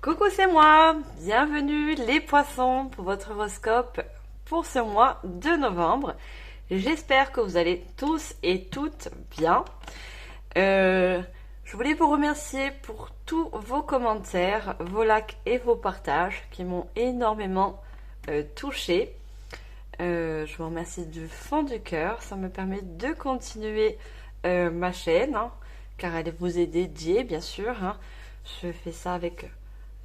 Coucou, c'est moi. Bienvenue les poissons pour votre horoscope pour ce mois de novembre. J'espère que vous allez tous et toutes bien. Je voulais vous remercier pour tous vos commentaires, vos likes et vos partages qui m'ont énormément touchée. Je vous remercie du fond du cœur. Ça me permet de continuer ma chaîne, car elle vous est dédiée, bien sûr. Je fais ça avec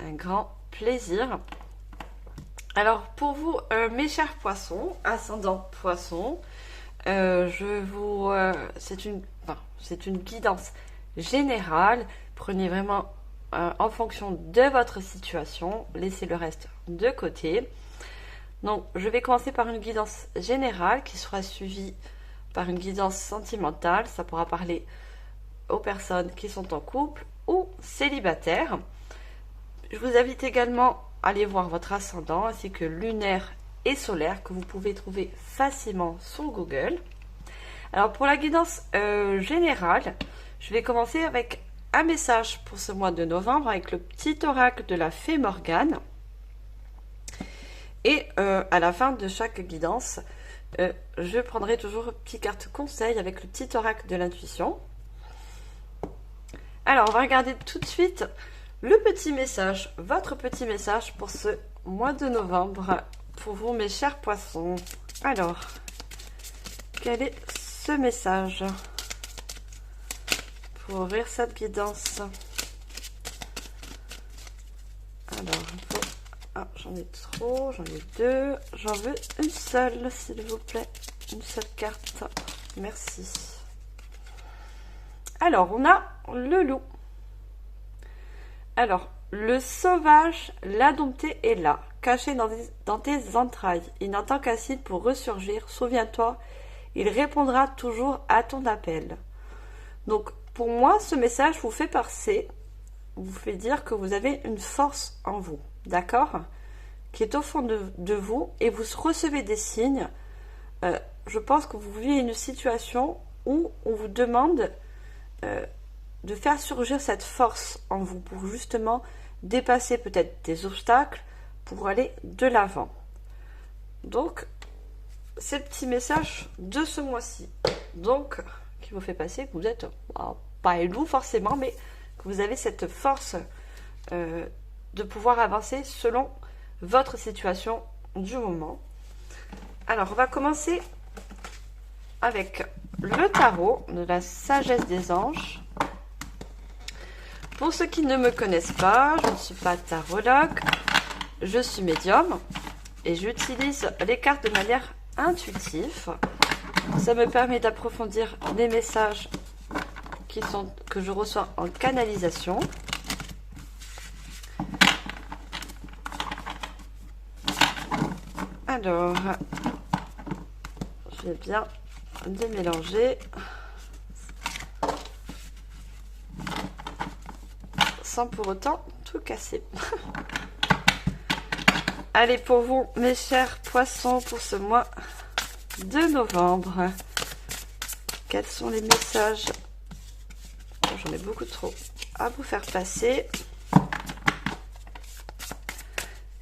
un grand plaisir. Alors pour vous, mes chers poissons, ascendant poisson, c'est une guidance générale. Prenez vraiment en fonction de votre situation, laissez le reste de côté. Donc je vais commencer par une guidance générale qui sera suivie par une guidance sentimentale. Ça pourra parler aux personnes qui sont en couple ou célibataires. Je vous invite également à aller voir votre ascendant ainsi que lunaire et solaire que vous pouvez trouver facilement sur Google. Alors pour la guidance générale, je vais commencer avec un message pour ce mois de novembre avec le petit oracle de la fée Morgane. Et à la fin de chaque guidance, je prendrai toujours une petite carte conseil avec le petit oracle de l'intuition. Alors on va regarder tout de suite le petit message, votre petit message pour ce mois de novembre, pour vous mes chers poissons. Alors, quel est ce message pour ouvrir cette guidance? Alors, j'en ai trop, j'en ai deux, j'en veux une seule s'il vous plaît, une seule carte, merci. Alors, on a le loup. Alors, le sauvage, l'indompté est là, caché dans tes entrailles. Il n'entend qu'un signe pour ressurgir. Souviens-toi, il répondra toujours à ton appel. Donc, pour moi, ce message vous fait dire que vous avez une force en vous, d'accord, qui est au fond de vous, et vous recevez des signes. Je pense que vous vivez une situation où on vous demande de faire surgir cette force en vous pour justement dépasser peut-être des obstacles pour aller de l'avant. Donc, c'est le petit message de ce mois-ci. Donc, qui vous fait passer que vous êtes pas un loup forcément, mais que vous avez cette force de pouvoir avancer selon votre situation du moment. Alors, on va commencer avec le tarot de la sagesse des anges. Pour ceux qui ne me connaissent pas, je ne suis pas tarologue, je suis médium et j'utilise les cartes de manière intuitive. Ça me permet d'approfondir les messages que je reçois en canalisation. Alors, je vais bien les mélanger. Sans pour autant tout casser. Allez, pour vous, mes chers poissons, pour ce mois de novembre, quels sont les messages? J'en ai beaucoup trop à vous faire passer.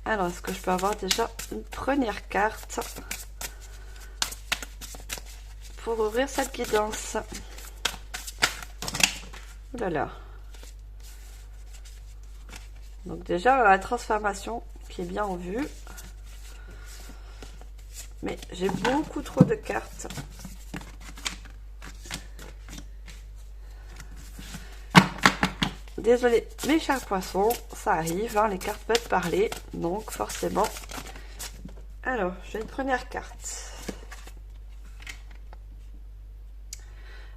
Alors, est-ce que je peux avoir déjà une première carte pour ouvrir cette guidance? Oh là là. Donc déjà, la transformation qui est bien en vue. Mais j'ai beaucoup trop de cartes. Désolée, mes chers poissons, ça arrive, les cartes peuvent parler, donc forcément. Alors, j'ai une première carte.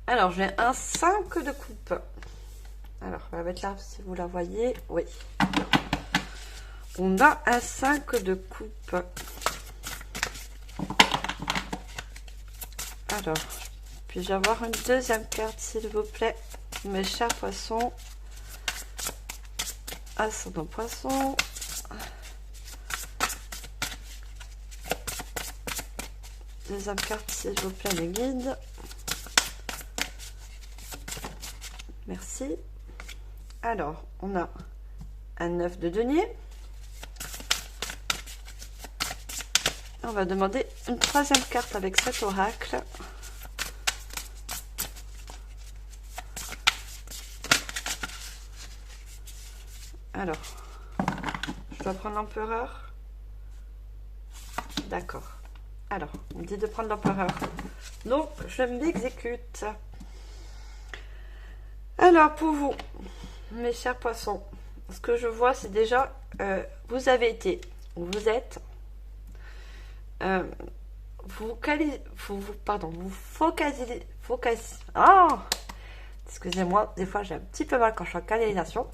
Alors, j'ai un 5 de coupe. Alors, on va mettre là si vous la voyez. Oui. On a un 5 de coupe. Alors, puis-je avoir une deuxième carte, s'il vous plaît, mes chers poissons? Ascendant poisson. Deuxième carte, s'il vous plaît, mes guides. Merci. Alors, on a un 9 de denier. On va demander une troisième carte avec cet oracle. Alors, je dois prendre l'empereur. D'accord. Alors, on me dit de prendre l'empereur. Donc, je m'exécute. Alors, pour vous, mes chers poissons, ce que je vois, c'est déjà, vous avez été, vous êtes, vous focalisez, excusez-moi, des fois j'ai un petit peu mal quand je suis en canalisation.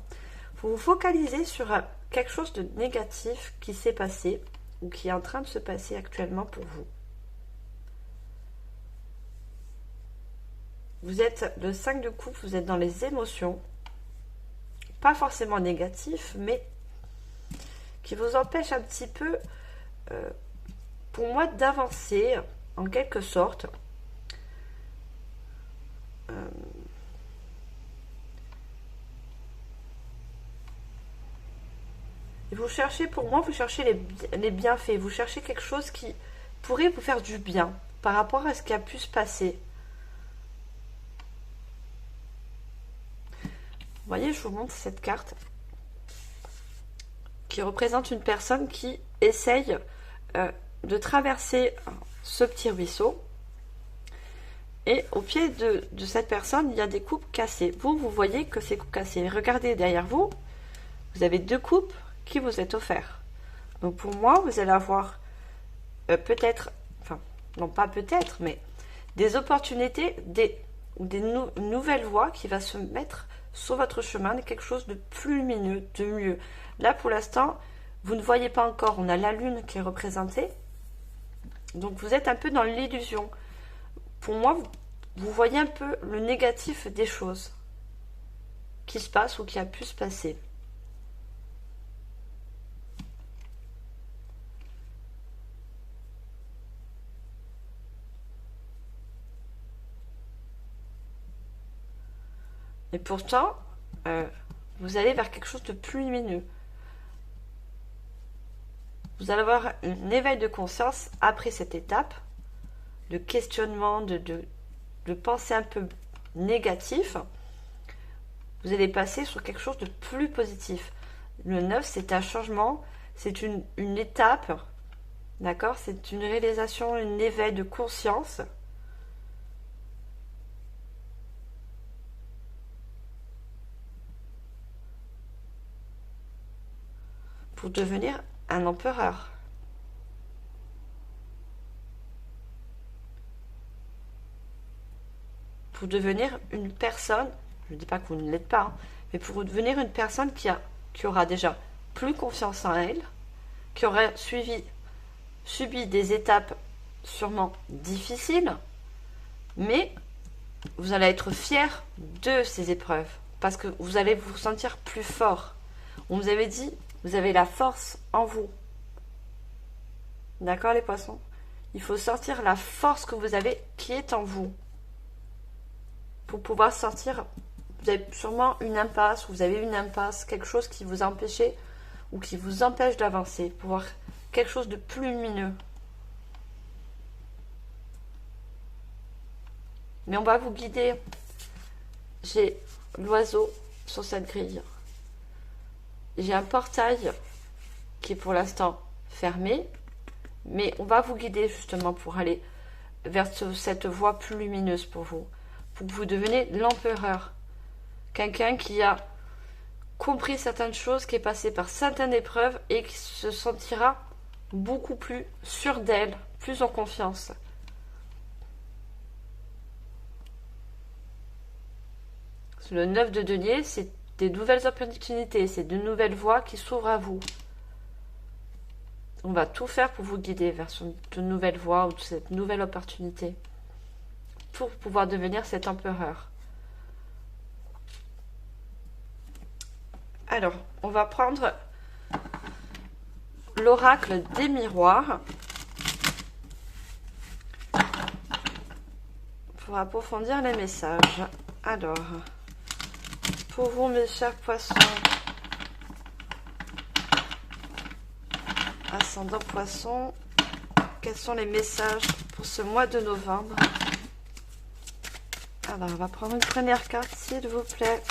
Vous vous focalisez sur quelque chose de négatif qui s'est passé ou qui est en train de se passer actuellement pour vous. Vous êtes le 5 de coupe, vous êtes dans les émotions, pas forcément négatif, mais qui vous empêche un petit peu, pour moi, d'avancer en quelque sorte. Et vous cherchez, pour moi, vous cherchez les bienfaits, vous cherchez quelque chose qui pourrait vous faire du bien par rapport à ce qui a pu se passer. Vous voyez, je vous montre cette carte qui représente une personne qui essaye de traverser ce petit ruisseau. Et au pied de cette personne, il y a des coupes cassées. Vous voyez que ces coupes cassées. Regardez derrière vous, vous avez 2 coupes qui vous est offert. Donc pour moi, vous allez avoir peut-être, enfin non pas peut-être, mais des opportunités, une nouvelle voie qui va se mettre sur votre chemin, quelque chose de plus lumineux, de mieux. Là pour l'instant, vous ne voyez pas encore, on a la lune qui est représentée. Donc vous êtes un peu dans l'illusion. Pour moi, vous voyez un peu le négatif des choses qui se passent ou qui a pu se passer. Et pourtant, vous allez vers quelque chose de plus lumineux. Vous allez avoir un éveil de conscience après cette étape de questionnement, de pensée un peu négatif. Vous allez passer sur quelque chose de plus positif. Le 9, c'est un changement, c'est une étape, d'accord? C'est une réalisation, un éveil de conscience. Pour devenir un empereur. Pour devenir une personne, je ne dis pas que vous ne l'êtes pas, hein, mais pour devenir une personne qui aura déjà plus confiance en elle, qui aura subi des étapes sûrement difficiles, mais vous allez être fier de ces épreuves, parce que vous allez vous sentir plus fort. On vous avait dit, vous avez la force en vous. D'accord les poissons? Il faut sortir la force que vous avez qui est en vous. Pour pouvoir sortir, vous avez sûrement une impasse, vous avez une impasse, quelque chose qui vous a empêché ou qui vous empêche d'avancer, pour voir quelque chose de plus lumineux. Mais on va vous guider. J'ai l'oiseau sur cette grille. J'ai un portail qui est pour l'instant fermé, mais on va vous guider justement pour aller vers cette voie plus lumineuse pour vous, pour que vous deveniez l'empereur. Quelqu'un qui a compris certaines choses, qui est passé par certaines épreuves et qui se sentira beaucoup plus sûr d'elle, plus en confiance. Le 9 de denier, c'est des nouvelles opportunités, c'est de nouvelles voies qui s'ouvrent à vous. On va tout faire pour vous guider vers de nouvelles voies ou de cette nouvelle opportunité pour pouvoir devenir cet empereur. Alors, on va prendre l'oracle des miroirs pour approfondir les messages. Alors, pour vous, mes chers poissons, Ascendant Poisson, quels sont les messages pour ce mois de novembre? Alors, on va prendre une première carte, s'il vous plaît.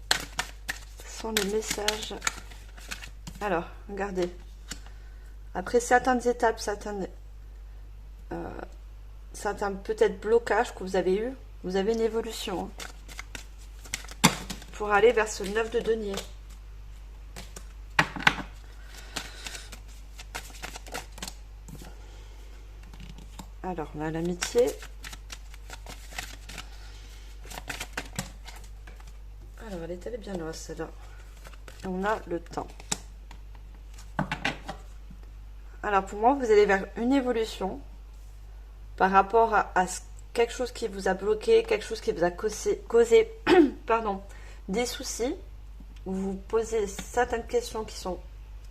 Quels sont les messages? Alors, regardez. Après certaines étapes, certains peut-être blocages que vous avez eu, vous avez une évolution pour aller vers ce 9 de denier. Alors, on a l'amitié. Alors, elle est bien là, celle-là. Et on a le temps. Alors, pour moi, vous allez vers une évolution par rapport à quelque chose qui vous a bloqué, quelque chose qui vous a causé pardon, des soucis. Vous vous posez certaines questions qui sont...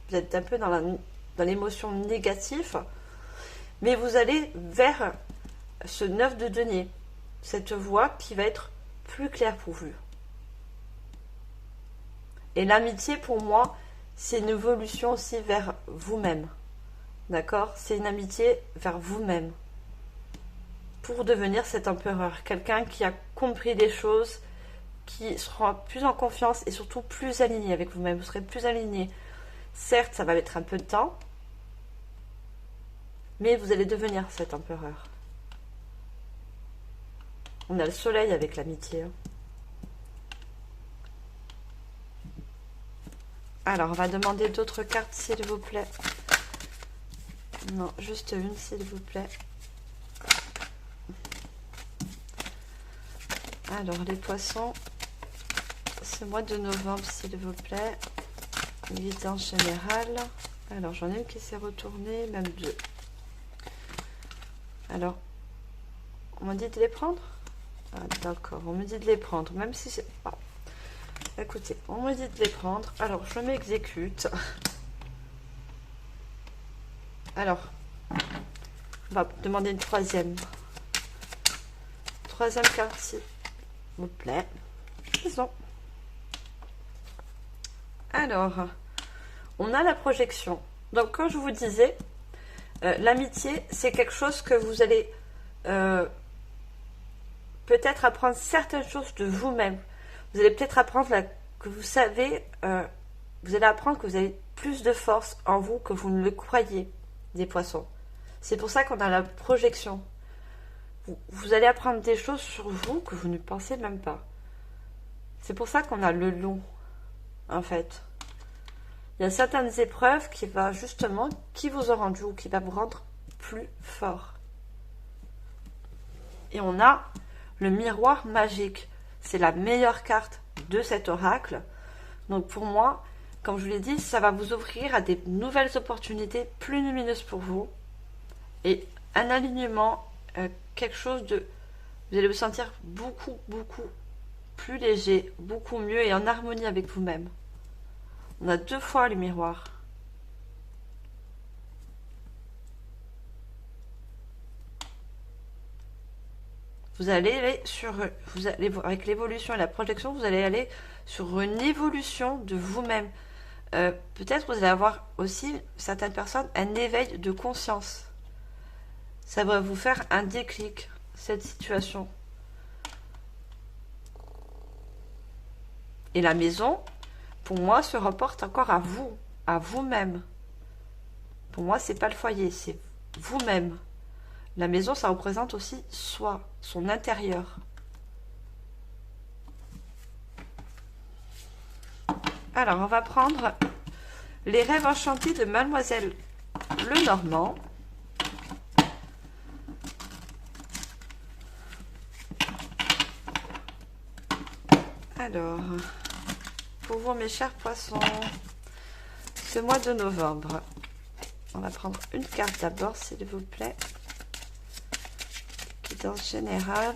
Vous êtes un peu dans l'émotion négative. Mais vous allez vers ce 9 de denier, cette voie qui va être plus claire pour vous. Et l'amitié, pour moi, c'est une évolution aussi vers vous-même. D'accord? C'est une amitié vers vous-même. Pour devenir cet empereur. Quelqu'un qui a compris des choses, qui sera plus en confiance et surtout plus aligné avec vous-même. Vous serez plus aligné. Certes, ça va mettre un peu de temps. Mais vous allez devenir cet empereur. On a le soleil avec l'amitié. Alors, on va demander d'autres cartes, s'il vous plaît. Non, juste une, s'il vous plaît. Alors, les poissons, ce mois de novembre, s'il vous plaît. Guidance générale. Alors, j'en ai une qui s'est retournée, même deux. Alors, on m'a dit de les prendre? Ah, d'accord, on me dit de les prendre, même si c'est... Ah. Écoutez, on me dit de les prendre. Alors, je m'exécute. Alors, on va demander une troisième. Troisième carte, s'il vous plaît. Maison. Alors, on a la projection. Donc, comme je vous disais, l'amitié, c'est quelque chose que vous allez peut-être apprendre certaines choses de vous-même. Vous allez peut-être apprendre que vous savez, vous allez apprendre que vous avez plus de force en vous que vous ne le croyez, des poissons. C'est pour ça qu'on a la projection. Vous allez apprendre des choses sur vous que vous ne pensez même pas. C'est pour ça qu'on a le long, en fait. Il y a certaines épreuves qui vous ont rendu ou qui va vous rendre plus fort. Et on a le miroir magique. C'est la meilleure carte de cet oracle. Donc pour moi, comme je vous l'ai dit, ça va vous ouvrir à des nouvelles opportunités plus lumineuses pour vous. Et un alignement, quelque chose de... Vous allez vous sentir beaucoup, beaucoup plus léger, beaucoup mieux et en harmonie avec vous-même. On a deux fois le miroir. Vous allez aller avec l'évolution et la projection, vous allez aller sur une évolution de vous-même. Peut-être vous allez avoir aussi, certaines personnes, un éveil de conscience. Ça va vous faire un déclic, cette situation. Et la maison, pour moi, se rapporte encore à vous, à vous-même. Pour moi, c'est pas le foyer, c'est vous-même. La maison, ça représente aussi soi, son intérieur. Alors, on va prendre les rêves enchantés de Mademoiselle Lenormand. Alors, pour vous, mes chers poissons, ce mois de novembre, on va prendre une carte d'abord, s'il vous plaît. Guidance générale.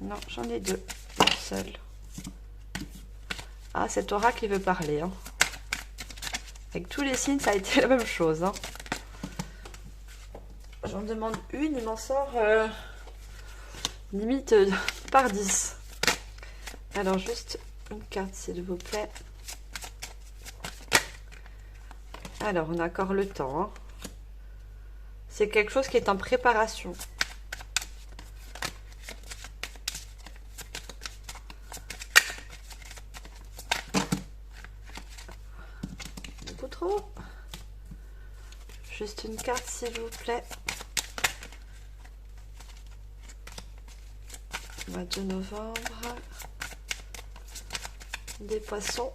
Non, j'en ai deux. Une seule. Ah, cet oracle, il veut parler. Hein. Avec tous les signes, ça a été la même chose. Hein. J'en demande une, il m'en sort limite par 10. Alors, juste une carte, s'il vous plaît. Alors, on a encore le temps. Hein. C'est quelque chose qui est en préparation. Beaucoup trop. Juste une carte, s'il vous plaît. Mois de novembre. Des poissons.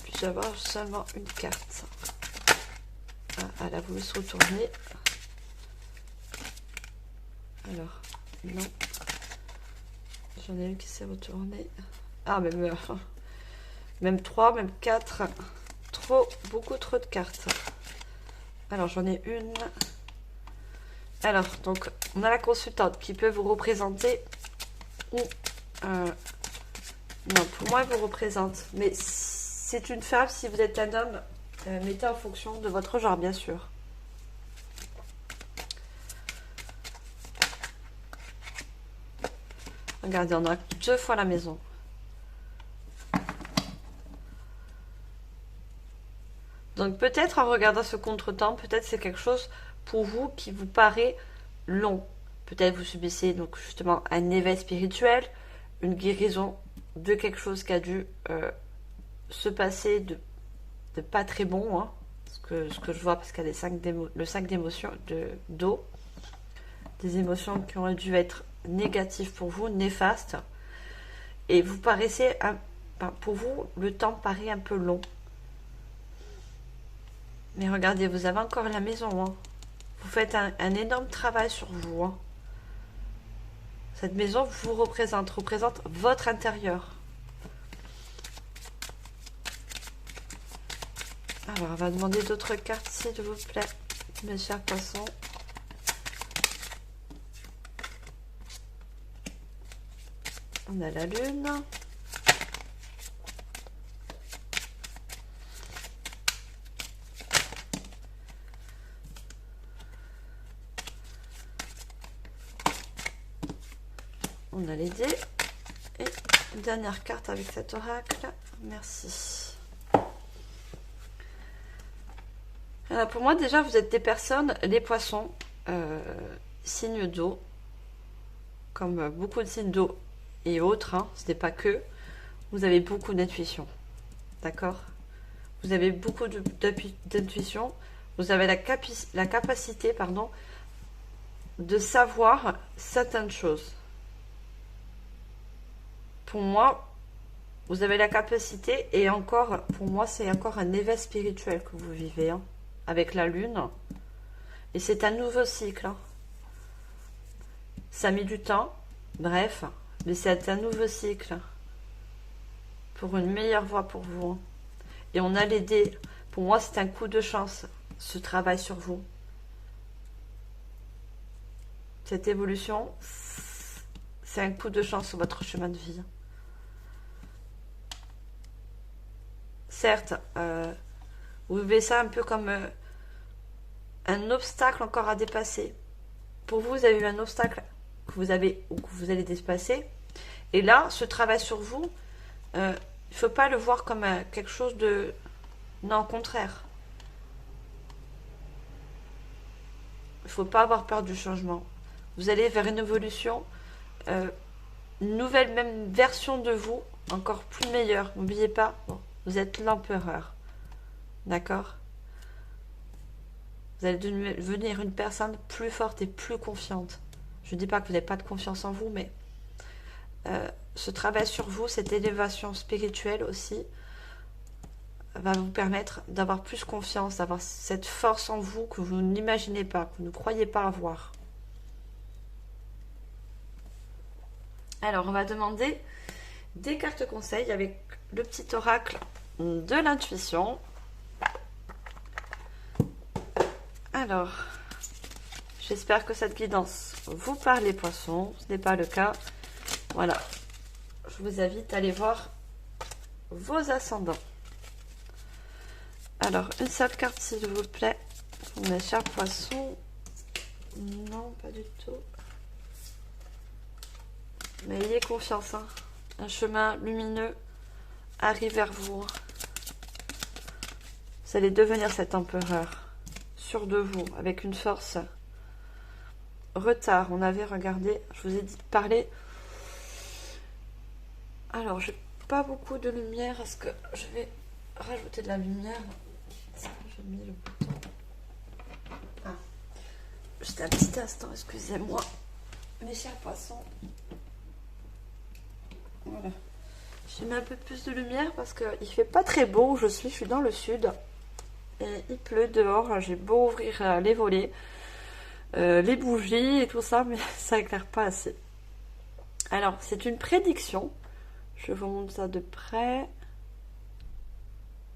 Puis-je avoir seulement une carte? Ah, elle a voulu se retourner. Alors, non. J'en ai une qui s'est retournée. Ah, même 3, même 4. Beaucoup trop de cartes. Alors, j'en ai une. Alors, donc, on a la consultante qui peut vous représenter. Ou, non, pour moi, elle vous représente. Mais c'est une femme. Si vous êtes un homme, mettez en fonction de votre genre, bien sûr. Regardez, on a 2 fois la maison. Donc peut-être en regardant ce contretemps, peut-être c'est quelque chose pour vous qui vous paraît long. Peut-être vous subissez donc justement un éveil spirituel, une guérison de quelque chose qui a dû se passer de pas très bon, hein, ce que je vois parce qu'il y a le 5 d'émotions, d'eau, des émotions qui ont dû être négatives pour vous, néfastes, et vous paraissez, pour vous, le temps paraît un peu long. Mais regardez, vous avez encore la maison. Hein. Vous faites un énorme travail sur vous. Hein. Cette maison vous représente votre intérieur. Alors, on va demander d'autres cartes, s'il vous plaît, mes chers poissons. On a la lune. On a les dés. Et une dernière carte avec cet oracle. Merci. Alors pour moi, déjà, vous êtes des personnes, les poissons, signes d'eau, comme beaucoup de signes d'eau et autres, hein, ce n'est pas que. Vous avez beaucoup d'intuition. D'accord? Vous avez beaucoup d'intuition. Vous avez la capacité, de savoir certaines choses. Pour moi, vous avez la capacité, et encore, pour moi, c'est encore un éveil spirituel que vous vivez, hein, avec la lune. Et c'est un nouveau cycle. Hein. Ça a mis du temps, bref, mais c'est un nouveau cycle. Pour une meilleure voie pour vous. Hein. Et on a les dés. Pour moi, c'est un coup de chance, ce travail sur vous. Cette évolution, c'est un coup de chance sur votre chemin de vie. Certes, vous vivez ça un peu comme un obstacle encore à dépasser. Pour vous, vous avez eu un obstacle que vous allez dépasser. Et là, ce travail sur vous, il ne faut pas le voir comme quelque chose de... Non, au contraire. Il ne faut pas avoir peur du changement. Vous allez vers une évolution, une nouvelle même version de vous, encore plus meilleure. N'oubliez pas, bon, vous êtes l'empereur. D'accord? Vous allez devenir une personne plus forte et plus confiante. Je ne dis pas que vous n'avez pas de confiance en vous, mais ce travail sur vous, cette élévation spirituelle aussi, va vous permettre d'avoir plus confiance, d'avoir cette force en vous que vous n'imaginez pas, que vous ne croyez pas avoir. Alors, on va demander des cartes conseils avec le petit oracle de l'intuition. Alors, j'espère que cette guidance vous parle, les poissons. Ce n'est pas le cas. Voilà. Je vous invite à aller voir vos ascendants. Alors, une seule carte, s'il vous plaît, pour mes chers poissons. Non, pas du tout. Mais ayez confiance, hein. Un chemin lumineux arrive vers vous. Vous allez devenir cet empereur, sûr de vous, avec une force. Retard, on avait regardé, je vous ai dit de parler. Alors, j'ai pas beaucoup de lumière, est-ce que je vais rajouter de la lumière? J'ai mis le bouton. Ah. Juste un petit instant, excusez-moi. Mes chers poissons. Voilà. J'ai mis un peu plus de lumière parce qu'il fait pas très beau où je suis dans le sud. Et il pleut dehors, j'ai beau ouvrir les volets, les bougies et tout ça, mais ça éclaire pas assez. Alors, c'est une prédiction. Je vous montre ça de près.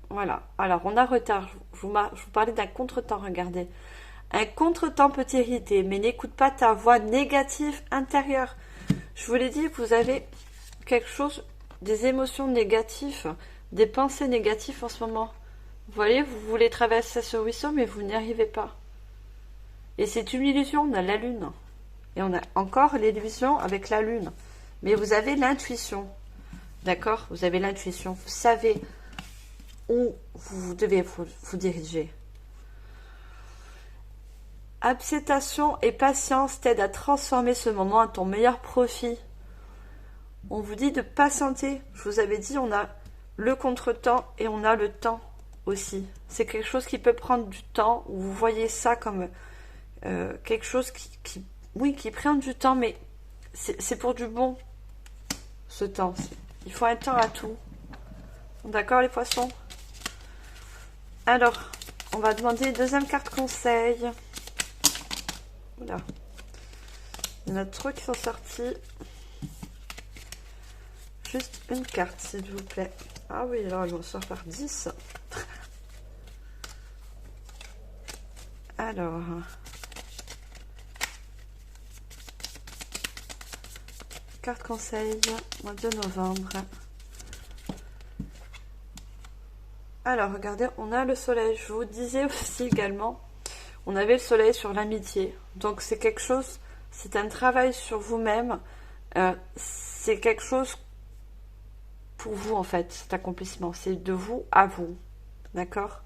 Voilà. Alors, on a retard. Je vous parlais d'un contretemps, regardez. Un contretemps peut t'irriter, mais n'écoute pas ta voix négative intérieure. Je vous l'ai dit, vous avez quelque chose, des émotions négatives, des pensées négatives en ce moment. Vous voyez, vous voulez traverser ce ruisseau, mais vous n'y arrivez pas. Et c'est une illusion, on a la lune. Et on a encore l'illusion avec la lune. Mais vous avez l'intuition. D'accord? Vous avez l'intuition. Vous savez où vous devez vous diriger. Acceptation et patience t'aident à transformer ce moment à ton meilleur profit. On vous dit de patienter. Je vous avais dit, on a le contretemps et on a le temps aussi. C'est quelque chose qui peut prendre du temps. Vous voyez ça comme quelque chose qui prend du temps, mais c'est pour du bon, ce temps. Il faut un temps à tout. D'accord, les poissons? Alors, on va demander une deuxième carte conseil. Oula. Il y en a trop qui sont sortis. Juste une carte, s'il vous plaît. Ah oui, alors ils vont sortir par 10. Alors. Carte conseil, mois de novembre. Alors, regardez, on a le soleil. Je vous disais aussi également, on avait le soleil sur l'amitié. Donc, c'est quelque chose, c'est un travail sur vous-même. C'est quelque chose pour vous, en fait, cet accomplissement. C'est de vous à vous. D'accord?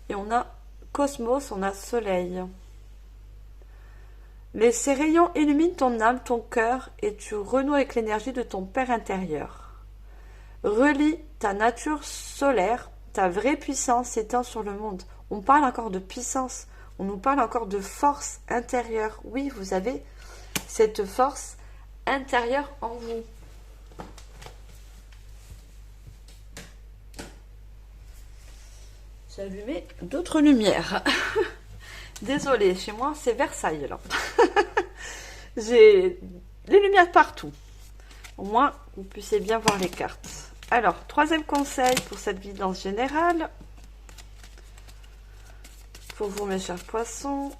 Et on a cosmos, on a soleil. Ces rayons illuminent ton âme, ton cœur, et tu renoues avec l'énergie de ton Père intérieur. Relie ta nature solaire, ta vraie puissance s'étend sur le monde. On parle encore de puissance, on nous parle encore de force intérieure. Oui, vous avez cette force intérieure en vous. J'ai allumé d'autres lumières. Désolée, chez moi, c'est Versailles, là. J'ai les lumières partout. Au moins, vous puissiez bien voir les cartes. Alors, troisième conseil pour cette guidance générale. Pour vous, mes chers poissons.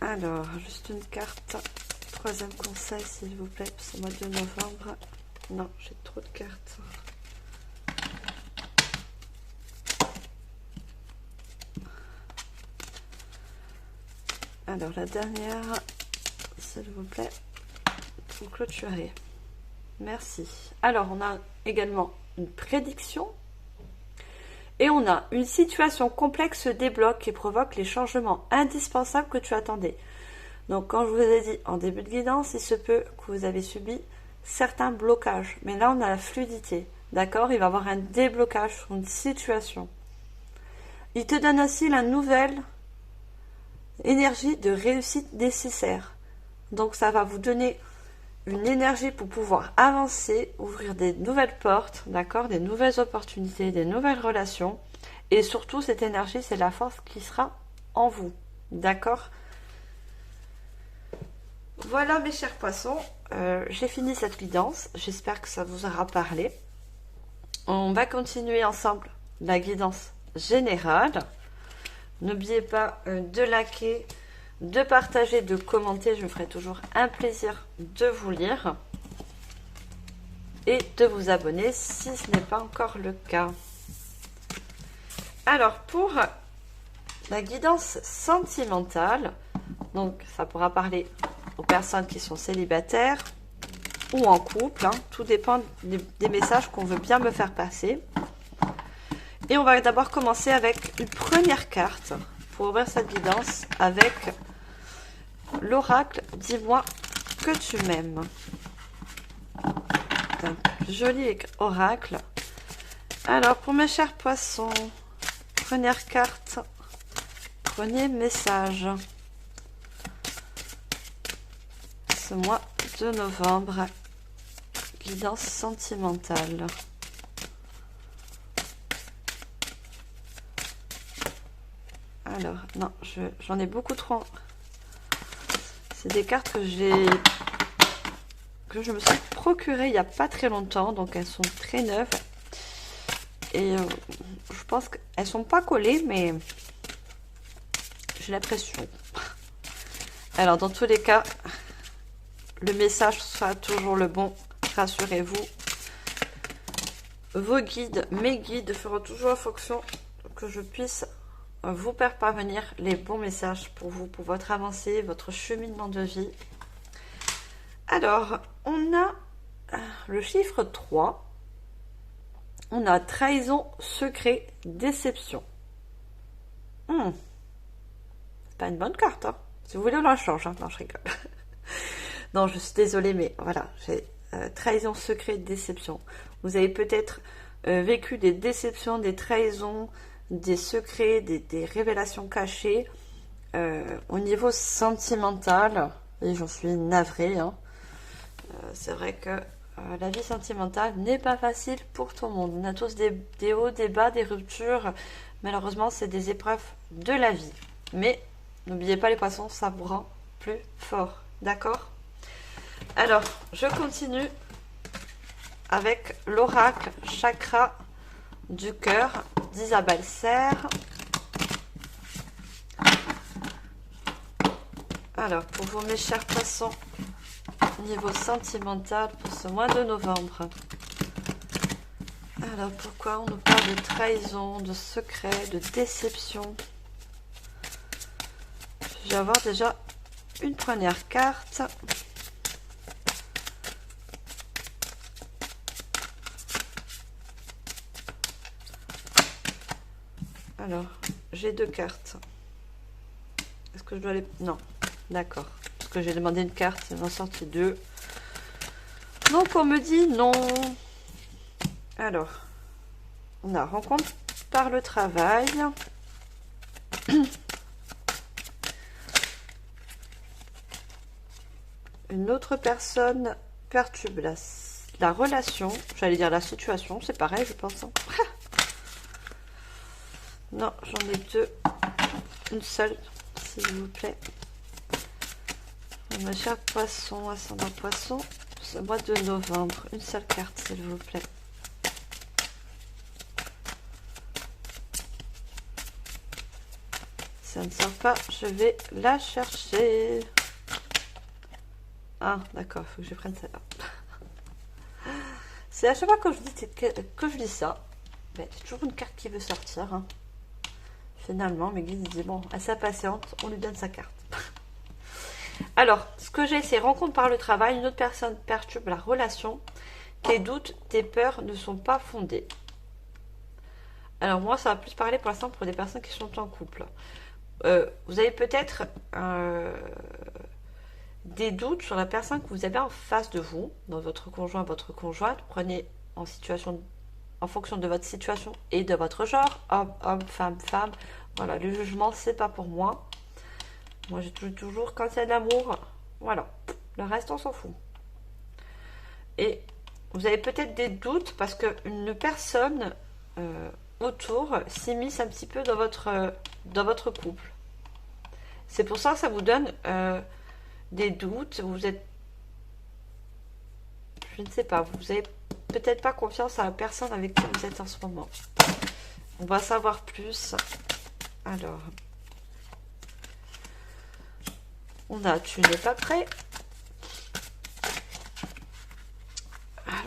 Alors, juste une carte. Troisième conseil, s'il vous plaît, pour ce mois de novembre. Non, j'ai trop de cartes. Alors, la dernière, s'il vous plaît, pour clôturer. Merci. Alors, on a également une prédiction. Et on a une situation complexe se débloque et provoque les changements indispensables que tu attendais. Donc, quand je vous ai dit en début de guidance, il se peut que vous avez subi certains blocages. Mais là, on a la fluidité. D'accord? Il va y avoir un déblocage sur une situation. Il te donne aussi la nouvelle énergie de réussite nécessaire. Donc ça va vous donner une énergie pour pouvoir avancer, ouvrir des nouvelles portes, d'accord, des nouvelles opportunités, des nouvelles relations. Et surtout, cette énergie, c'est la force qui sera en vous. D'accord? Voilà, mes chers poissons, j'ai fini cette guidance. J'espère que ça vous aura parlé. On va continuer ensemble la guidance générale. N'oubliez pas de liker, de partager, de commenter. Je me ferai toujours un plaisir de vous lire. Et de vous abonner si ce n'est pas encore le cas. Alors, pour la guidance sentimentale, donc ça pourra parler aux personnes qui sont célibataires ou en couple. Hein. Tout dépend des messages qu'on veut bien me faire passer. Et on va d'abord commencer avec une première carte pour ouvrir cette guidance avec l'oracle. Dis-moi que tu m'aimes. Un joli oracle. Alors, pour mes chers poissons, première carte, premier message. Ce mois de novembre, guidance sentimentale. Alors, non, j'en ai beaucoup trop. C'est des cartes que je me suis procurées il n'y a pas très longtemps, donc elles sont très neuves. Et je pense qu'elles sont pas collées, mais j'ai l'impression. Alors, dans tous les cas, le message sera toujours le bon, rassurez-vous. Vos guides, mes guides feront toujours en fonction que je puisse vous faire parvenir les bons messages pour vous, pour votre avancée, votre cheminement de vie. Alors, on a le chiffre 3. On a trahison, secret, déception. C'est pas une bonne carte, hein. Si vous voulez, on la change. Hein. Non, je rigole. Non, je suis désolée, mais voilà. J'ai trahison, secret, déception. Vous avez peut-être vécu des déceptions, des trahisons, des secrets, des révélations cachées au niveau sentimental. Et j'en suis navrée. Hein. C'est vrai que la vie sentimentale n'est pas facile pour tout le monde. On a tous des hauts, des bas, des ruptures. Malheureusement, c'est des épreuves de la vie. Mais n'oubliez pas les poissons, ça vous rend plus fort. D'accord? Alors, je continue avec l'oracle chakra du cœur d'Isabelle Serre. Alors, pour vous, mes chers poissons, niveau sentimental pour ce mois de novembre. Alors, pourquoi on nous parle de trahison, de secret, de déception? Je vais avoir déjà une première carte. Alors, j'ai deux cartes. Est-ce que je dois les... Non, d'accord. Parce que j'ai demandé une carte, il m'en sorti deux. Donc, on me dit non. Alors, on a rencontre par le travail. Une autre personne perturbe la relation. J'allais dire la situation, c'est pareil, je pense. Hein. Non, j'en ai deux. Une seule, s'il vous plaît. Mes chers poissons, ascendant poisson, ce mois de novembre. Une seule carte, s'il vous plaît. Ça ne sort pas, je vais la chercher. Ah, d'accord, il faut que je prenne celle-là. C'est à chaque fois que je dis ça, ben, c'est toujours une carte qui veut sortir. Hein. Finalement, mes guides disent, bon, à sa patiente, on lui donne sa carte. Alors, ce que j'ai, c'est rencontre par le travail, une autre personne perturbe la relation, tes doutes, tes peurs ne sont pas fondés. Alors moi, ça va plus parler pour l'instant pour des personnes qui sont en couple. Vous avez peut-être des doutes sur la personne que vous avez en face de vous, dans votre conjoint, votre conjointe. Prenez en fonction de votre situation et de votre genre, homme, femme, femme. Voilà, le jugement, c'est pas pour moi. Moi, j'ai toujours, quand il y a de l'amour, voilà. Le reste, on s'en fout. Et vous avez peut-être des doutes parce qu'une personne autour s'immisce un petit peu dans votre couple. C'est pour ça que ça vous donne des doutes. Vous êtes, je ne sais pas, vous avez peut-être pas confiance à la personne avec qui vous êtes en ce moment. On va savoir plus. Alors, on a tu n'es pas prêt.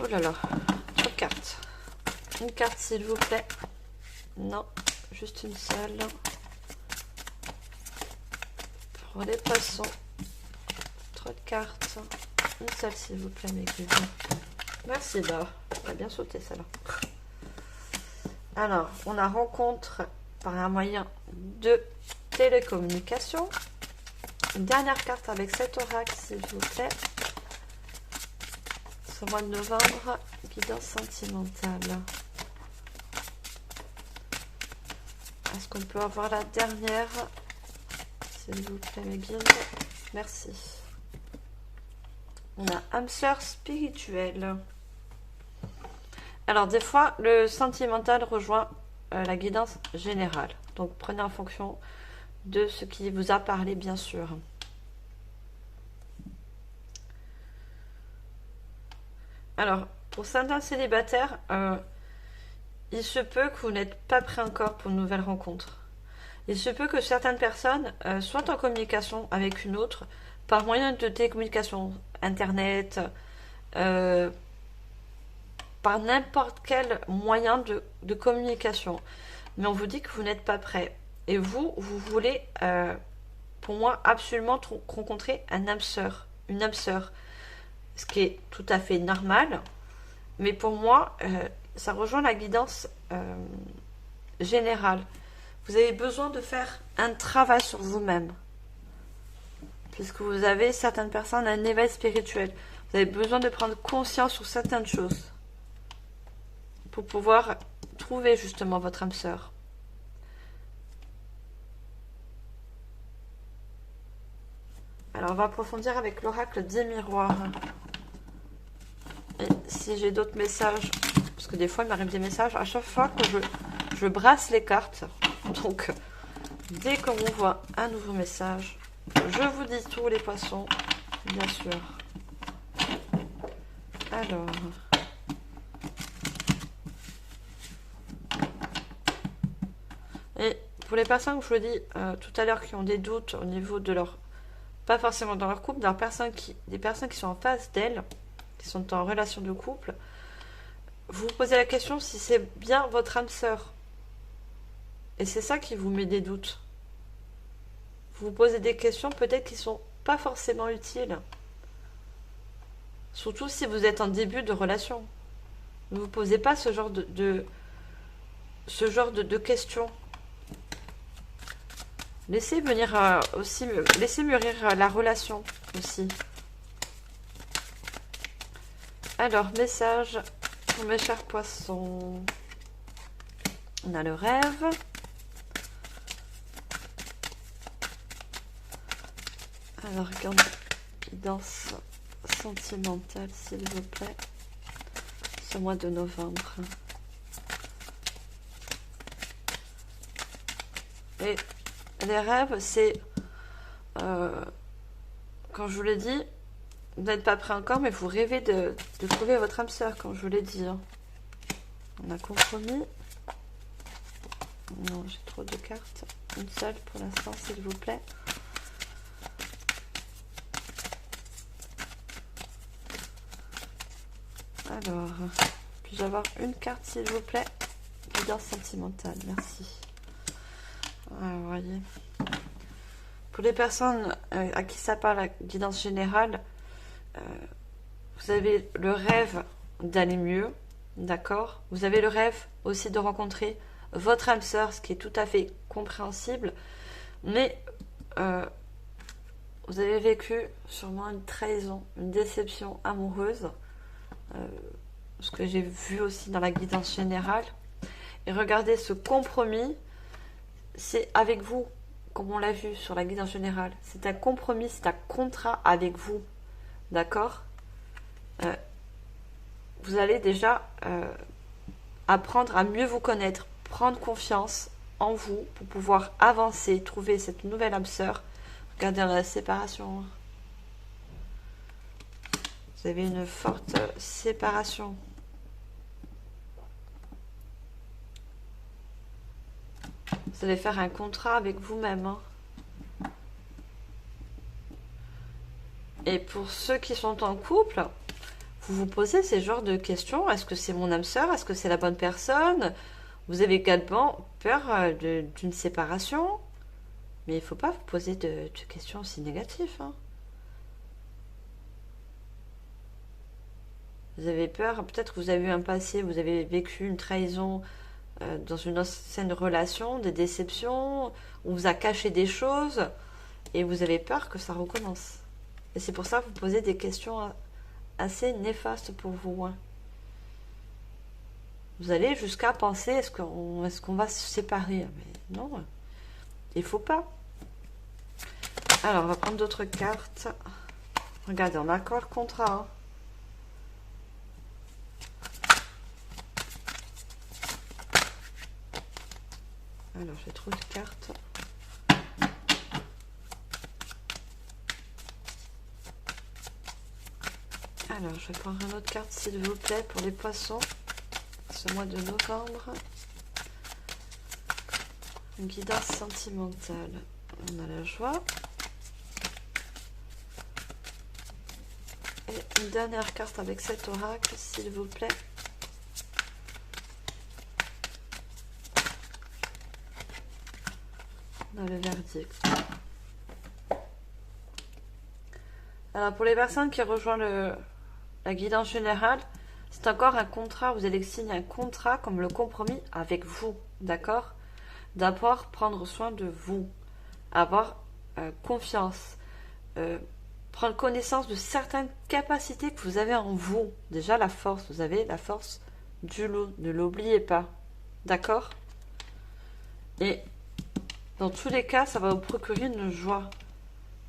Oh là là, 3 cartes. Une carte s'il vous plaît. Non, juste une seule. Pour les poissons. autre carte. Une seule, s'il vous plaît, mes guides. Merci, bah, elle a bien sauté, celle-là. Alors, on a rencontre par un moyen de télécommunication. Une dernière carte avec cet oracle, s'il vous plaît. Ce mois de novembre, guidance sentimentale. Est-ce qu'on peut avoir la dernière, s'il vous plaît, mes guides? Merci. On a âme sœur spirituelle. Alors, des fois, le sentimental rejoint la guidance générale. Donc, prenez en fonction de ce qui vous a parlé, bien sûr. Alors, pour certains célibataires, il se peut que vous n'êtes pas prêt encore pour une nouvelle rencontre. Il se peut que certaines personnes soient en communication avec une autre par moyen de télécommunication, internet, par n'importe quel moyen de communication. Mais on vous dit que vous n'êtes pas prêt. Et vous voulez, pour moi, absolument rencontrer un âme sœur, une âme sœur. Ce qui est tout à fait normal. Mais pour moi, ça rejoint la guidance générale. Vous avez besoin de faire un travail sur vous-même. Puisque vous avez certaines personnes un éveil spirituel. Vous avez besoin de prendre conscience sur certaines choses. Pour pouvoir trouver justement votre âme sœur. Alors on va approfondir avec l'oracle 10 miroirs. Et si j'ai d'autres messages, parce que des fois il m'arrive des messages à chaque fois que je brasse les cartes. Donc dès qu'on voit un nouveau message, je vous dis tous les poissons, bien sûr. Alors... Et pour les personnes que je vous dis tout à l'heure qui ont des doutes au niveau de leur... Pas forcément dans leur couple, des personnes qui sont en face d'elles, qui sont en relation de couple, vous vous posez la question si c'est bien votre âme sœur. Et c'est ça qui vous met des doutes. Vous vous posez des questions peut-être qui ne sont pas forcément utiles. Surtout si vous êtes en début de relation. Ne vous posez pas ce genre de questions. Laissez venir aussi, laissez mûrir la relation aussi. Alors, message pour mes chers poissons. On a le rêve. Alors, guidance sentimentale, s'il vous plaît. Ce mois de novembre. Et les rêves, c'est, quand je vous l'ai dit, vous n'êtes pas prêt encore, mais vous rêvez de trouver votre âme sœur, comme je vous l'ai dit. On a compromis. Non, j'ai trop de cartes. Une seule pour l'instant, s'il vous plaît. Alors, puis-je avoir une carte, s'il vous plaît? Guidance sentimentale, merci. Alors, vous voyez. Pour les personnes à qui ça parle, la guidance générale, vous avez le rêve d'aller mieux, d'accord? Vous avez le rêve aussi de rencontrer votre âme sœur, ce qui est tout à fait compréhensible, mais vous avez vécu sûrement une trahison, une déception amoureuse, ce que j'ai vu aussi dans la guidance générale. Et regardez, ce compromis, c'est avec vous, comme on l'a vu sur la guidance générale. C'est un compromis, c'est un contrat avec vous. D'accord? Vous allez déjà apprendre à mieux vous connaître, prendre confiance en vous pour pouvoir avancer, trouver cette nouvelle âme sœur. Regardez la séparation. Vous avez une forte séparation. Vous allez faire un contrat avec vous-même. Hein. Et pour ceux qui sont en couple, vous vous posez ces genres de questions. Est-ce que c'est mon âme sœur? Est-ce que c'est la bonne personne? Vous avez également peur d'une séparation. Mais il ne faut pas vous poser de questions aussi négatives. Hein. Vous avez peur, peut-être que vous avez eu un passé, vous avez vécu une trahison dans une ancienne relation, des déceptions, on vous a caché des choses et vous avez peur que ça recommence. Et c'est pour ça que vous posez des questions assez néfastes pour vous. Hein. Vous allez jusqu'à penser est-ce qu'on va se séparer? Mais non, il faut pas. Alors, on va prendre d'autres cartes. Regardez, on a encore le contrat. Hein. Alors, j'ai trop de cartes. Alors, je vais prendre une autre carte, s'il vous plaît, pour les poissons. Ce mois de novembre. Une guidance sentimentale. On a la joie. Et une dernière carte avec cet oracle, s'il vous plaît. On a le verdict. Alors, pour les personnes qui rejoignent la guidance générale, c'est encore un contrat. Vous allez signer un contrat comme le compromis avec vous, d'accord? D'abord, prendre soin de vous, avoir confiance, prendre connaissance de certaines capacités que vous avez en vous. Déjà, la force, vous avez la force du loup, ne l'oubliez pas, d'accord? Et dans tous les cas, ça va vous procurer une joie,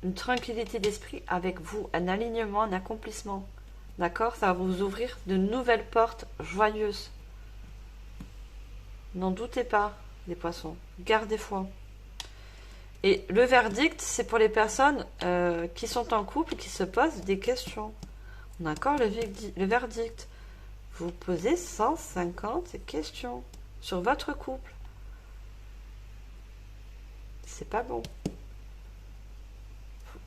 une tranquillité d'esprit avec vous, un alignement, un accomplissement. D'accord? Ça va vous ouvrir de nouvelles portes joyeuses. N'en doutez pas, les poissons. Gardez foi. Et le verdict, c'est pour les personnes qui sont en couple, qui se posent des questions. On a encore le verdict. Vous posez 150 questions sur votre couple. C'est pas bon.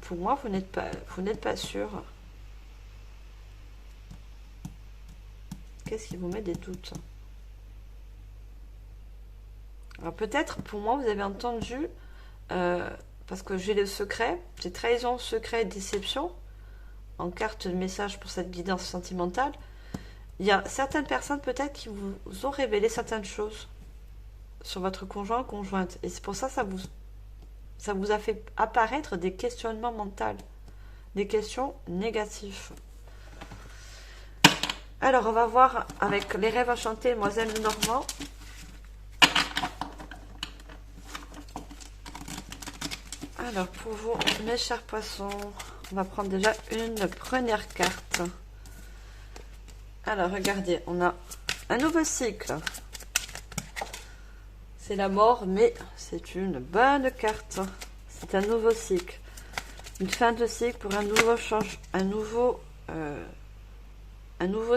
Pour moi, vous n'êtes pas sûr. Qu'est-ce qui vous met des doutes? Alors peut-être, pour moi, vous avez entendu, parce que j'ai le secret, j'ai trahison, secret, déception, en carte de message pour cette guidance sentimentale. Il y a certaines personnes peut-être qui vous ont révélé certaines choses sur votre conjoint, conjointe. Et c'est pour ça que ça vous a fait apparaître des questionnements mentaux, des questions négatives. Alors, on va voir avec les rêves enchantés, Demoiselle Normand. Alors, pour vous, mes chers poissons, on va prendre déjà une première carte. Alors, regardez, on a un nouveau cycle. C'est la mort, mais c'est une bonne carte. C'est un nouveau cycle. Une fin de cycle pour un nouveau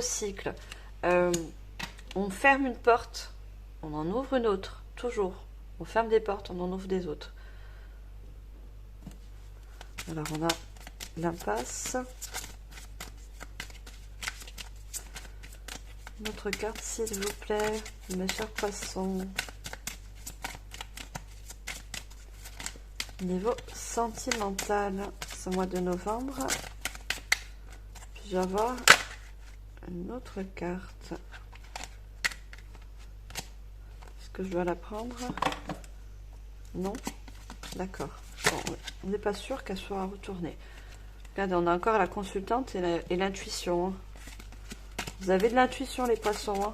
cycle. On ferme une porte, on en ouvre une autre, toujours. On ferme des portes, on en ouvre des autres. Alors on a l'impasse. Une autre carte, s'il vous plaît, mes chers poissons. Niveau sentimental, ce mois de novembre. Puis je vais avoir une autre carte. Est-ce que je dois la prendre? Non? D'accord. Bon, on n'est pas sûr qu'elle soit retournée. Regardez, on a encore la consultante et l'intuition. Hein. Vous avez de l'intuition, les poissons. Hein.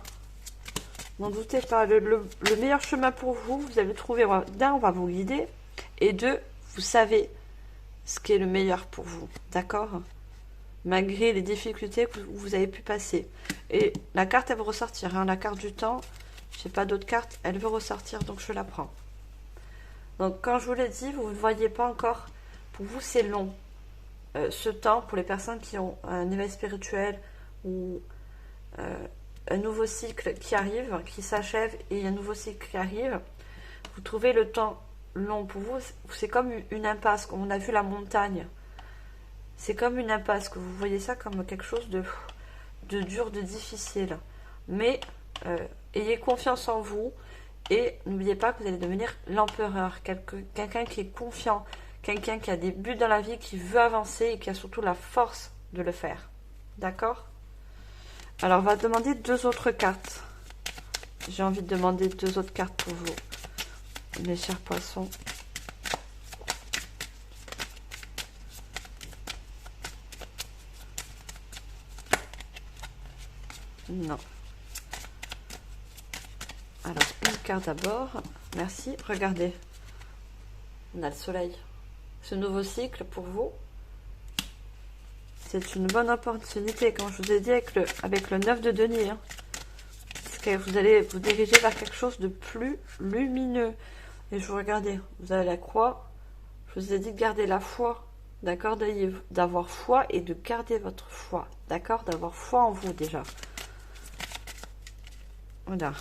N'en doutez pas. Le meilleur chemin pour vous, vous allez trouver. D'un, on va vous guider. Et deux, vous savez ce qui est le meilleur pour vous. D'accord? Malgré les difficultés que vous avez pu passer. Et la carte, elle va ressortir. Hein. La carte du temps, je n'ai pas d'autres cartes, elle veut ressortir, donc je la prends. Donc, quand je vous l'ai dit, vous ne voyez pas encore. Pour vous, c'est long. Ce temps, pour les personnes qui ont un éveil spirituel ou un nouveau cycle qui arrive, qui s'achève, et un nouveau cycle qui arrive, vous trouvez le temps long. Pour vous, c'est comme une impasse, comme on a vu la montagne. C'est comme une impasse, que vous voyez ça comme quelque chose de dur, de difficile. Mais ayez confiance en vous et n'oubliez pas que vous allez devenir l'empereur, quelqu'un qui est confiant, quelqu'un qui a des buts dans la vie, qui veut avancer et qui a surtout la force de le faire. D'accord? Alors, on va demander 2 autres cartes. J'ai envie de demander 2 autres cartes pour vous, mes chers poissons. Non. Alors, une carte d'abord. Merci. Regardez. On a le soleil. Ce nouveau cycle pour vous, c'est une bonne opportunité, comme je vous ai dit avec le 9 de denier. Hein. Parce que vous allez vous diriger vers quelque chose de plus lumineux. Et je vous regardez, vous avez la croix. Je vous ai dit de garder la foi. D'accord? D'avoir foi et de garder votre foi. D'accord? D'avoir foi en vous déjà. Voilà.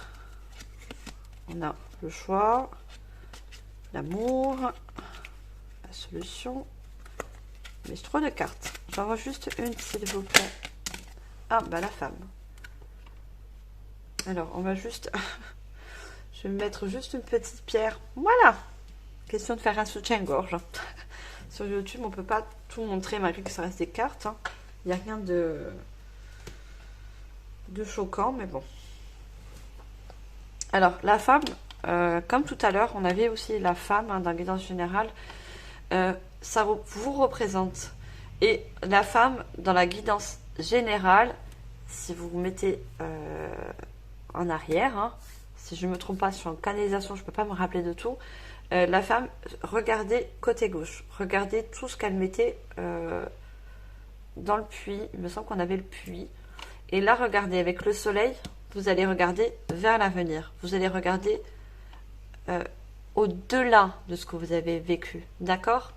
On a le choix, l'amour, la solution. Mais trop de cartes. J'en vois juste une, s'il vous plaît. Ah, bah la femme. Alors, on va juste... Je vais mettre juste une petite pierre. Voilà. Question de faire un soutien-gorge. Sur YouTube, on ne peut pas tout montrer, malgré que ça reste des cartes. Hein. Il n'y a rien de choquant, mais bon. Alors, la femme, comme tout à l'heure, on avait aussi la femme hein, dans la guidance générale. Ça vous représente. Et la femme, dans la guidance générale, si vous vous mettez en arrière, hein, si je ne me trompe pas, je suis en canalisation, je ne peux pas me rappeler de tout. La femme, regardez côté gauche. Regardez tout ce qu'elle mettait dans le puits. Il me semble qu'on avait le puits. Et là, regardez, avec le soleil, vous allez regarder vers l'avenir. Vous allez regarder au-delà de ce que vous avez vécu. D'accord?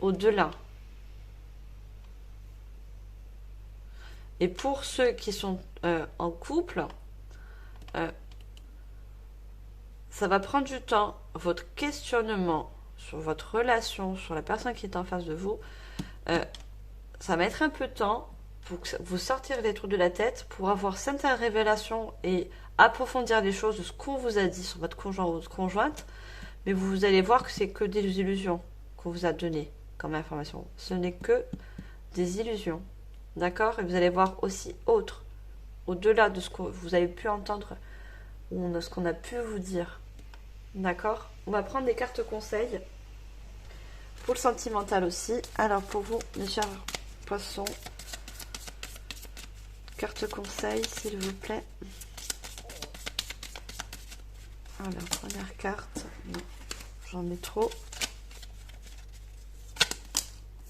Au-delà. Et pour ceux qui sont en couple, ça va prendre du temps. Votre questionnement sur votre relation, sur la personne qui est en face de vous, ça va mettre un peu de temps pour vous sortir les trous de la tête, pour avoir certaines révélations et approfondir les choses de ce qu'on vous a dit sur votre conjoint ou votre conjointe. Mais vous allez voir que c'est que des illusions qu'on vous a données comme information. Ce n'est que des illusions. D'accord? Et vous allez voir aussi autre, au-delà de ce que vous avez pu entendre ou de ce qu'on a pu vous dire. D'accord? On va prendre des cartes conseils pour le sentimental aussi. Alors pour vous, mes chers poissons, carte conseil, s'il vous plaît. Alors, première carte. Non, j'en ai trop.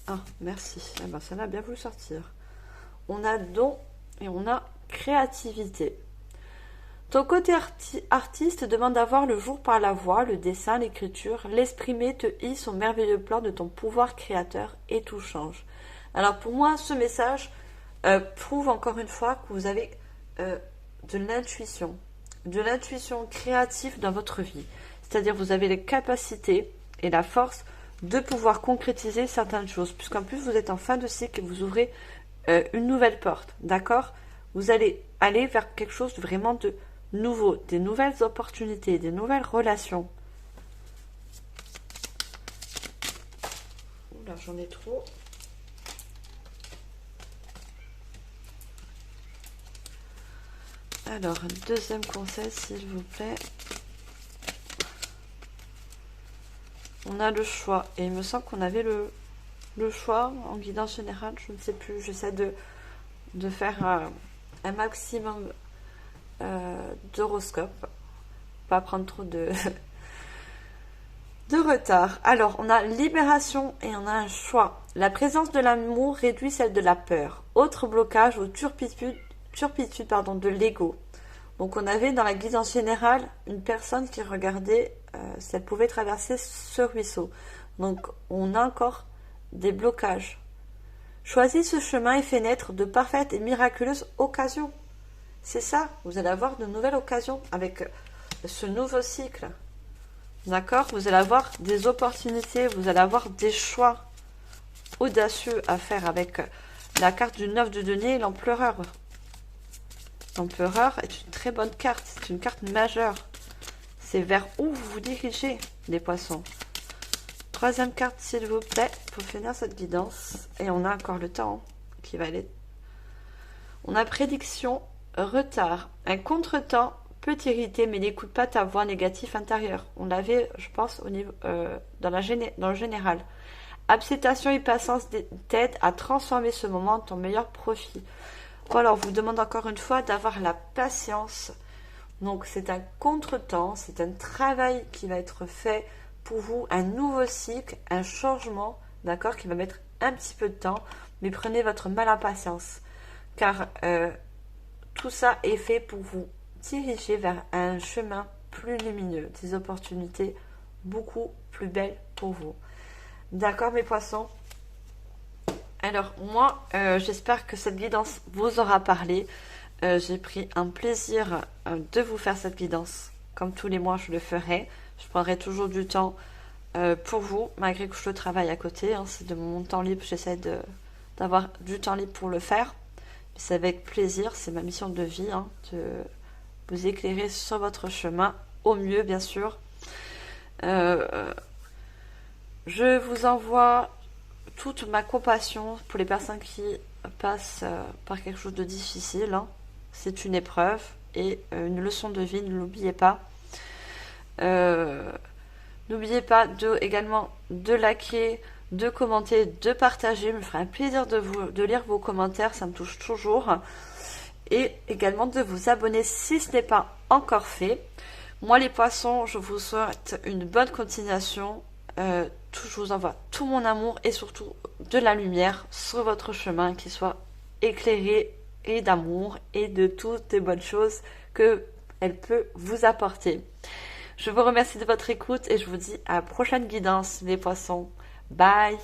Ah, merci. Eh ben, ça a bien voulu sortir. On a don et on a créativité. Ton côté artiste demande d'avoir le jour par la voix, le dessin, l'écriture. L'exprimer te hisse au merveilleux plan de ton pouvoir créateur et tout change. Alors pour moi, ce message prouve encore une fois que vous avez de l'intuition créative dans votre vie. C'est-à-dire vous avez les capacités et la force de pouvoir concrétiser certaines choses. Puisqu'en plus vous êtes en fin de cycle et vous ouvrez une nouvelle porte. D'accord? Vous allez aller vers quelque chose de vraiment de nouveau, des nouvelles opportunités, des nouvelles relations. Oula, j'en ai trop. Alors, deuxième conseil, s'il vous plaît. On a le choix. Et il me semble qu'on avait le choix en guidance générale. Je ne sais plus. J'essaie de faire un maximum d'horoscope. Pas prendre trop de retard. Alors, on a libération et on a un choix. La présence de l'amour réduit celle de la peur. Autre blocage ou turpitude de l'ego. Donc on avait dans la guidance générale une personne qui regardait si elle pouvait traverser ce ruisseau. Donc on a encore des blocages. Choisis ce chemin et fais naître de parfaites et miraculeuses occasions. C'est ça, vous allez avoir de nouvelles occasions avec ce nouveau cycle. D'accord? Vous allez avoir des opportunités, vous allez avoir des choix audacieux à faire avec la carte du 9 de denier et l'empereur. L'empereur est une très bonne carte, c'est une carte majeure. C'est vers où vous vous dirigez, les poissons. Troisième carte, s'il vous plaît, pour finir cette guidance. Et on a encore le temps qui va aller. On a prédiction, retard. Un contretemps peut t'irriter, mais n'écoute pas ta voix négative intérieure. On l'avait, je pense, au niveau, dans le général. Acceptation et patience t'aident à transformer ce moment en ton meilleur profit. Voilà, on vous demande encore une fois d'avoir la patience. Donc c'est un contretemps, c'est un travail qui va être fait pour vous, un nouveau cycle, un changement, d'accord, qui va mettre un petit peu de temps, mais prenez votre mal à patience, car tout ça est fait pour vous diriger vers un chemin plus lumineux, des opportunités beaucoup plus belles pour vous. D'accord mes poissons? Alors moi, j'espère que cette guidance vous aura parlé. J'ai pris un plaisir de vous faire cette guidance. Comme tous les mois, je le ferai. Je prendrai toujours du temps pour vous, malgré que je travaille à côté. Hein, c'est de mon temps libre, j'essaie d'avoir du temps libre pour le faire. Mais c'est avec plaisir, c'est ma mission de vie, hein, de vous éclairer sur votre chemin, au mieux bien sûr. Je vous envoie toute ma compassion pour les personnes qui passent par quelque chose de difficile. Hein. C'est une épreuve et une leçon de vie, ne l'oubliez pas. N'oubliez pas également de liker, de commenter, de partager. Il me ferait un plaisir de lire vos commentaires, ça me touche toujours. Et également de vous abonner si ce n'est pas encore fait. Moi les poissons, je vous souhaite une bonne continuation. Je vous envoie tout mon amour et surtout de la lumière sur votre chemin qui soit éclairé et d'amour et de toutes les bonnes choses qu'elle peut vous apporter. Je vous remercie de votre écoute et je vous dis à la prochaine guidance les poissons. Bye!